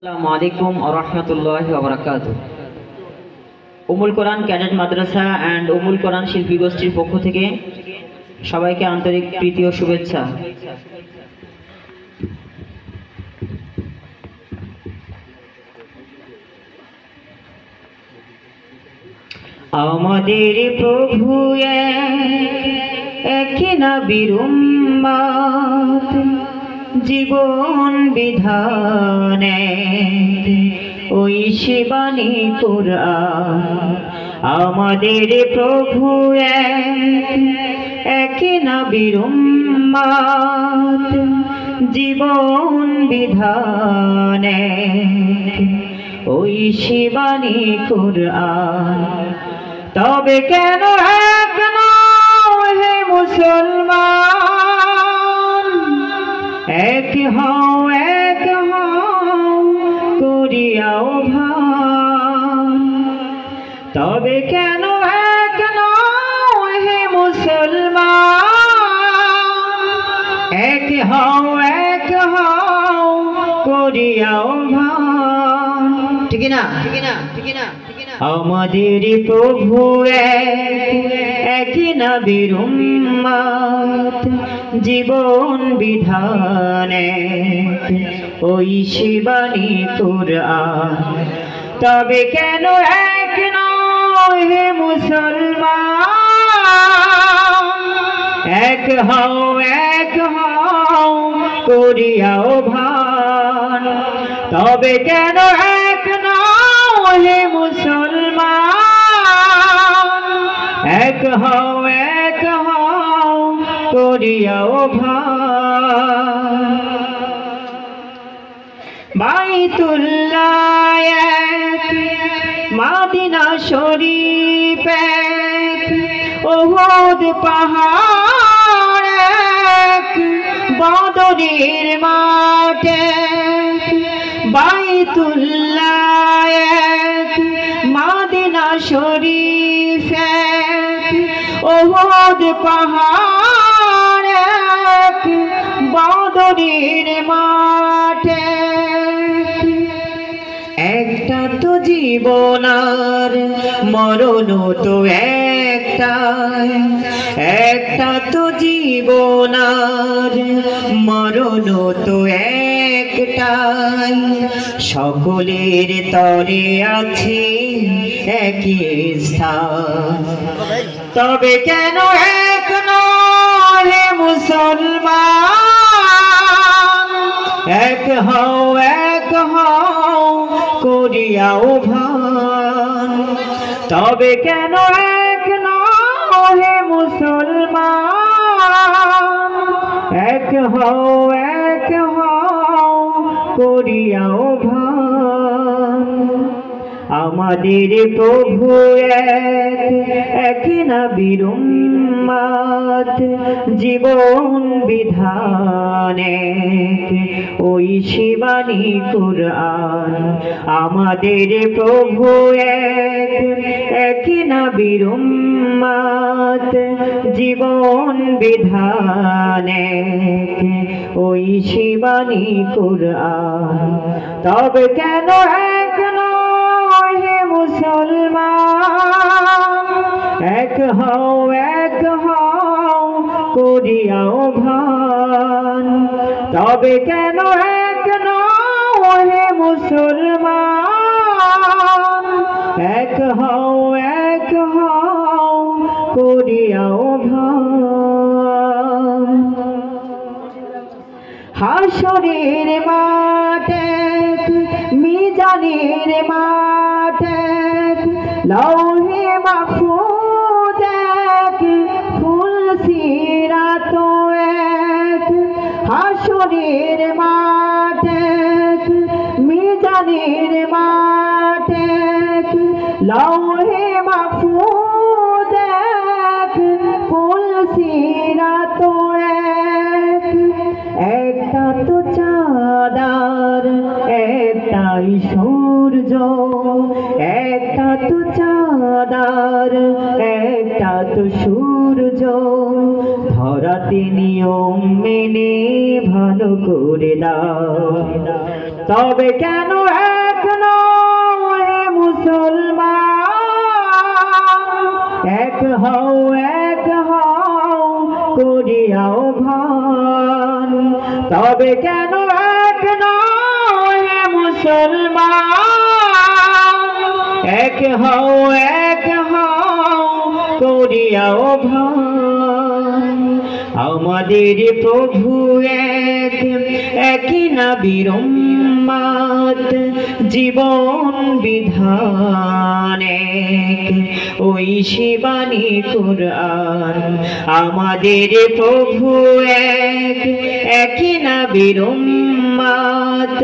আসসালামু আলাইকুম ওয়া রাহমাতুল্লাহি ওয়া বারাকাতুহু। উমুল কোরআন ক্যাডেট মাদ্রাসা অ্যান্ড উমুল কোরআন শিল্পী গোষ্ঠীর পক্ষ থেকে সবাইকে আন্তরিক প্রীতি ও শুভেচ্ছা। আমাদের প্রভু এক নবীর উম্মত, জীবন বিধানে ওই শিবানী কুরআন। আমাদের প্রভু এক নবীর উম্মত, জীবন বিধানে ওই শিবানী কুরআন। তবে কেন এক নও হে মুসলমান, এক হও করিয়াও ভান। তবে কেন এক নও হে মুসলমান, এক হও করিয়াও ভান। ঠিক না? আমাদের প্রভু এক নবীর উম্মত, জীবন বিধানে ওই শিবানী কুরআন। তবে কেন এক নও হে মুসলমান, এক হও করিয়াও ভান। তবে কেন এক নও হে মুসলমান, এক হও করিয়াও ভান। বাইতুল্লাহ এক, মদিনা শরীফ এক, উহুদ পাহাড় এক, বদরের মাঠ এক। বাইতুল্লাহ এক, মদিনা শরীফ এক, উহুদ পাহাড় এক, বদরের মাঠ এক। একটা তো জীবন আর মরণ তো একটাই, একটা তো জীবন আর মরণ তো একটাই। সকলের তরে আছে একই স্থান। তবে কেন এক নও হে মুসলমান, এক হও করিয়াও ভান। তবে কেন এক নও হে মুসলমান, এক হও করিয়াও ভান। আমাদের প্রভু এক নবীর উম্মত, জীবন বিধানে ওই শিবানী কুরআন। আমাদের প্রভু এক নবীর উম্মত, জীবন বিধানে ওই শিবানী কুরআন। তবে কেন এক নও হে মুসলমান, এক হও করিয়াও ভান। তবে কেন এক নও হে মুসলমান, এক হও করিয়াও ভান। হাসরের মাঠ এক, মিজানের মাঠ এক, লৌহে মাহফুজ এক, ফুল সিরাত এক। হাসরের মাঠ এক, মিজানের মাঠ এক, লৌহে মাহফুজ এক, ফুল সিরাত এক। একটা তো চাঁদার একটাই সূর্য, একটা তো চাঁদার একটা তো সূর্য। ধরাতে নিয়ম মেনে ভালো করে দাও। তবে কেন হও করিয়াও ভান, তবে কেন এক নও হে মুসলমান? এক হও করিয়াও ভান, আমাদের প্রভু একই নবীর উম্মত, জীবন বিধান এক, ওই শিবানী কুরআন। আমাদের প্রভু একই নবীর উম্মত,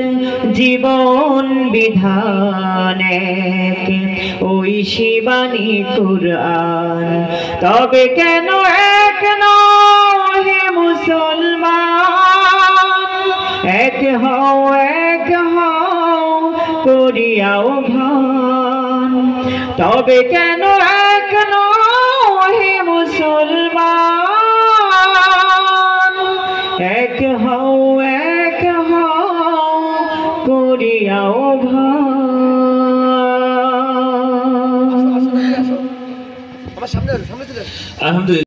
জীবন বিধান এক, ওই শিবানী কুরআন। তবে কেন এক নও হে মুসলমান? এক হও করিয়াও ভান, তবে কেন এক নও হে মুসলমান? এক হও করিয়াও ভান। আলহামদুলিল্লাহ।